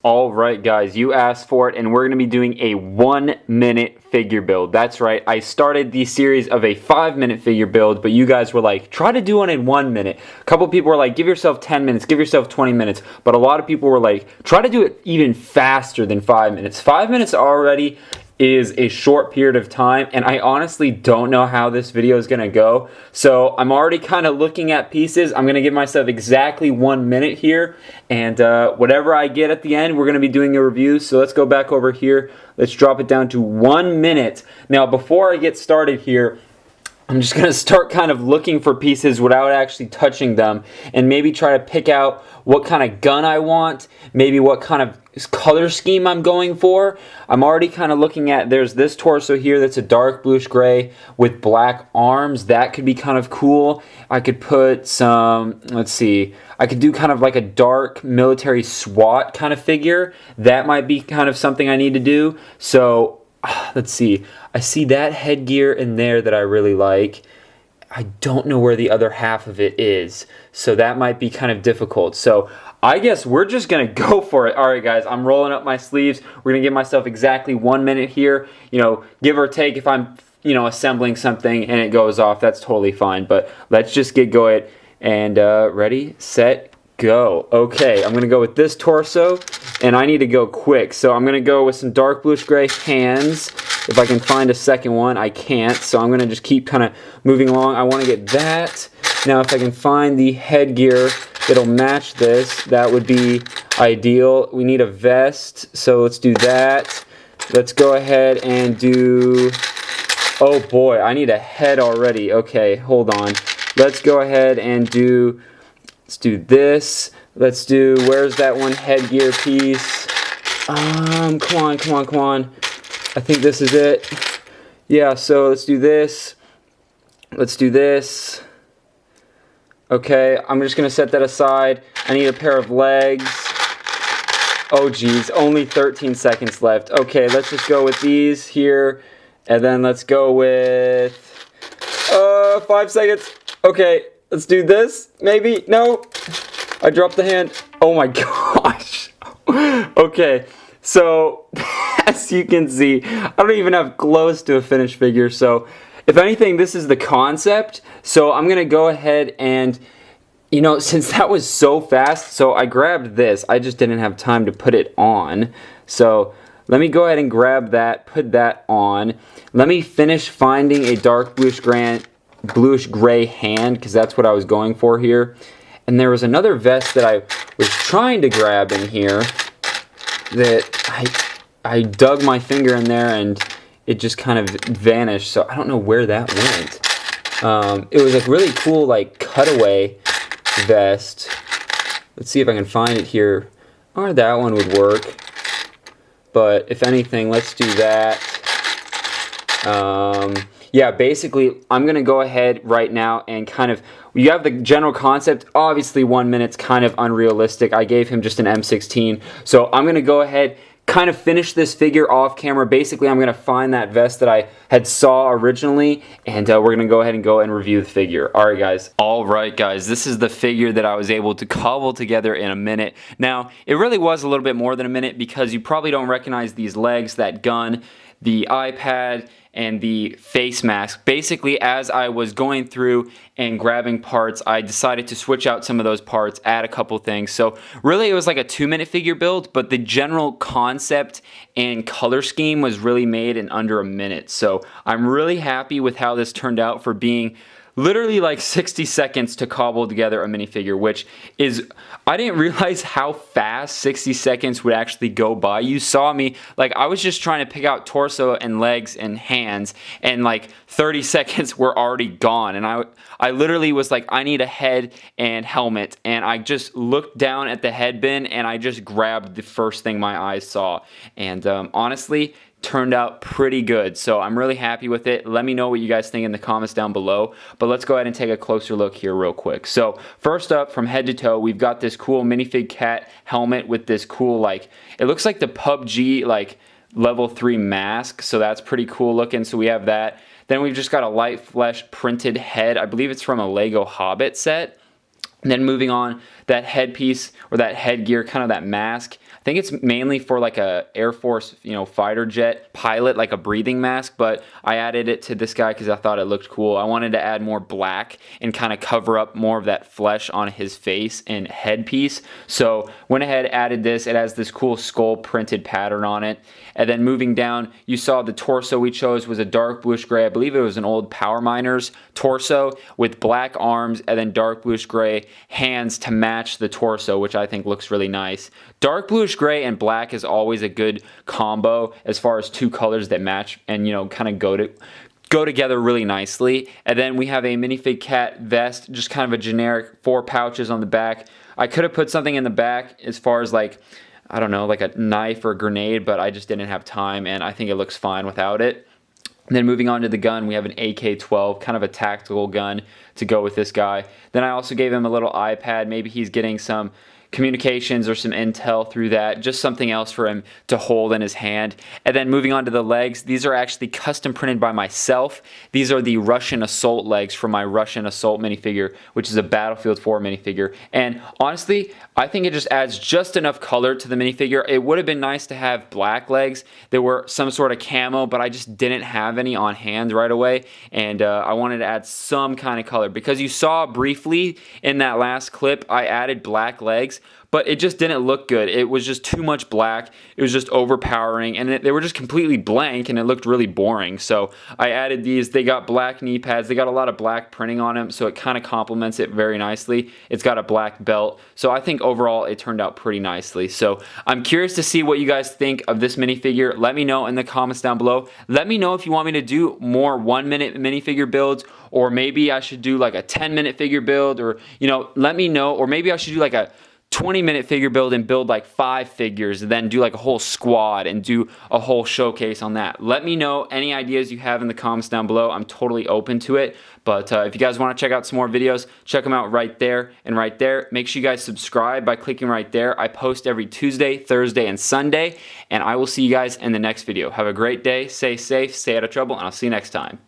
Alright guys, you asked for it and we're going to be doing a 1-minute figure build. That's right, I started the series of a 5-minute figure build, but you guys were like, try to do one in 1 minute. A couple people were like, give yourself 10 minutes, give yourself 20 minutes, but a lot of people were like, try to do it even faster than 5 minutes. 5 minutes already is a short period of time, and I honestly don't know how this video is going to go. So I'm already kind of looking at pieces. I'm going to give myself exactly 1 minute here, and whatever I get at the end, we're going to be doing a review. So let's go back over here. Let's drop it down to 1 minute. Now, before I get started here, I'm just going to start kind of looking for pieces without actually touching them, and maybe try to pick out what kind of gun I want, maybe what kind of color scheme I'm going for. I'm already kind of looking at, there's this torso here that's a dark bluish gray with black arms. That could be kind of cool. I could put some, let's see, I could do kind of like a dark military SWAT kind of figure. That might be kind of something I need to do. So let's see, I see that headgear in there that I really like. I don't know where the other half of it is, so that might be kind of difficult. So I guess we're just gonna go for it. Alright guys, I'm rolling up my sleeves. We're gonna give myself exactly 1 minute here, give or take. If I'm assembling something and it goes off, that's totally fine, but let's just get going. And ready, set, go. Okay, I'm gonna go with this torso, and I need to go quick, so I'm gonna go with some dark bluish gray hands. If I can find a second one, I can't, so I'm gonna just keep kind of moving along. I want to get that. Now if I can find the headgear that'll match this, that would be ideal. We need a vest, so let's do that. Let's go ahead and do, oh boy, I need a head already. Okay, hold on. Let's go ahead and do, let's do this. Let's do, where's that one headgear piece? Come on. I think this is it. Yeah, so let's do this. Let's do this. Okay, I'm just gonna set that aside. I need a pair of legs. Oh geez, only 13 seconds left. Okay, let's just go with these here. And then let's go with 5 seconds. Okay, let's do this. Maybe, no. I dropped the hand. Oh my gosh. Okay, so as you can see, I don't even have close to a finished figure. So if anything, this is the concept. So I'm gonna go ahead and, since that was so fast, so I grabbed this. I just didn't have time to put it on. So let me go ahead and grab that, put that on. Let me finish finding a dark bluish gray hand, because that's what I was going for here. And there was another vest that I was trying to grab in here that I dug my finger in there and it just kind of vanished, so I don't know where that went. It was a really cool cutaway vest. Let's see if I can find it here. Or that one would work. But if anything, let's do that. Yeah, basically, I'm going to go ahead right now and kind of, you have the general concept. Obviously, 1 minute's kind of unrealistic. I gave him just an M16. So I'm going to go ahead, kind of finish this figure off camera. Basically, I'm going to find that vest that I had saw originally, and we're going to go ahead and review the figure. Alright guys, this is the figure that I was able to cobble together in a minute. Now, it really was a little bit more than a minute, because you probably don't recognize these legs, that gun, the iPad, and the face mask. Basically, as I was going through and grabbing parts, I decided to switch out some of those parts, add a couple things. So really it was like a 2-minute figure build, but the general concept and color scheme was really made in under a minute. So I'm really happy with how this turned out for being literally like 60 seconds to cobble together a minifigure, which is, I didn't realize how fast 60 seconds would actually go by. You saw me, I was just trying to pick out torso and legs and hands, and 30 seconds were already gone. And I literally was like, I need a head and helmet, and I just looked down at the head bin and I just grabbed the first thing my eyes saw. And honestly, turned out pretty good, so I'm really happy with it. Let me know what you guys think in the comments down below, but let's go ahead and take a closer look here real quick. So first up, from head to toe, we've got this cool Minifig Cat helmet with this cool, it looks like the PUBG level 3 mask, so that's pretty cool looking. So we have that. Then we've just got a light flesh printed head. I believe it's from a Lego Hobbit set. And then moving on, that headpiece or that headgear, kind of that mask, I think it's mainly for like a Air Force, fighter jet pilot, like a breathing mask, but I added it to this guy because I thought it looked cool. I wanted to add more black and kind of cover up more of that flesh on his face and headpiece. So went ahead, added this. It has this cool skull printed pattern on it. And then moving down, you saw the torso we chose was a dark bluish gray. I believe it was an old Power Miners torso with black arms and then dark bluish gray hands to match the torso, which I think looks really nice. Dark bluish gray and black is always a good combo as far as two colors that match and, kind of go together really nicely. And then we have a Minifig Cat Vest, just kind of a generic 4 pouches on the back. I could have put something in the back as far as like, I don't know, like a knife or a grenade, but I just didn't have time, and I think it looks fine without it. And then moving on to the gun, we have an AK-12, kind of a tactical gun to go with this guy. Then I also gave him a little iPad. Maybe he's getting some communications or some intel through that, just something else for him to hold in his hand. And then moving on to the legs, these are actually custom printed by myself. These are the Russian Assault legs from my Russian Assault minifigure, which is a Battlefield 4 minifigure. And honestly, I think it just adds just enough color to the minifigure. It would have been nice to have black legs that were some sort of camo, but I just didn't have any on hand right away. And I wanted to add some kind of color because you saw briefly in that last clip, I added black legs, but it just didn't look good. It was just too much black. It was just overpowering, and they were just completely blank, and it looked really boring. So I added these. They got black knee pads. They got a lot of black printing on them, so it kind of complements it very nicely. It's got a black belt, so I think overall it turned out pretty nicely. So I'm curious to see what you guys think of this minifigure. Let me know in the comments down below. Let me know if you want me to do more 1-minute minifigure builds, or maybe I should do like a 10-minute figure build, or let me know. Or maybe I should do like a 20-minute figure build and build like 5 figures, and then do like a whole squad and do a whole showcase on that. Let me know any ideas you have in the comments down below. I'm totally open to it. But if you guys want to check out some more videos, check them out right there and right there. Make sure you guys subscribe by clicking right there. I post every Tuesday, Thursday, and Sunday, and I will see you guys in the next video. Have a great day, stay safe, stay out of trouble, and I'll see you next time.